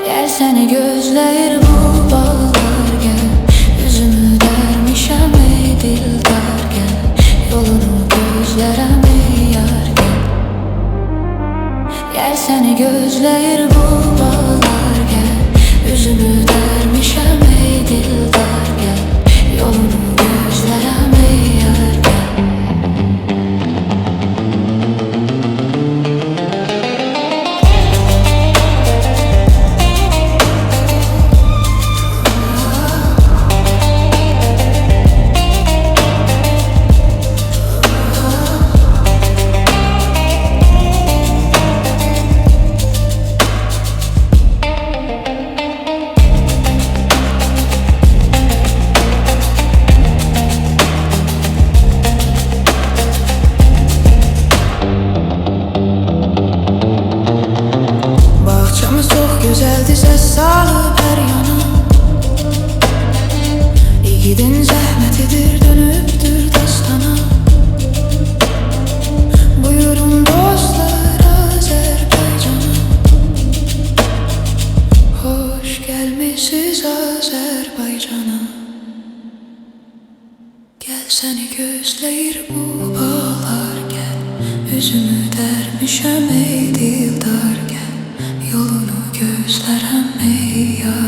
Gel seni gözleyir bu bağlar, gel üzümü dermişem ey dildar, gel yolunu gözlerem ey yar, gel. Gel seni gözleyir bu bağlar, gel üzümü dermişem ey dildar, gel yolunu gözlerem ey yar, gel. Güzeldi ses salıp her yana, yiğidin zəhmətidir dönübdür dastana. Buyurun dostlar Azərbaycana, hoş gelmişsiz Azərbaycana. Gel seni gözleyir bu bağlar, gel üzümü dermişem ey dildar, gel yolunu gözlerem ey yar.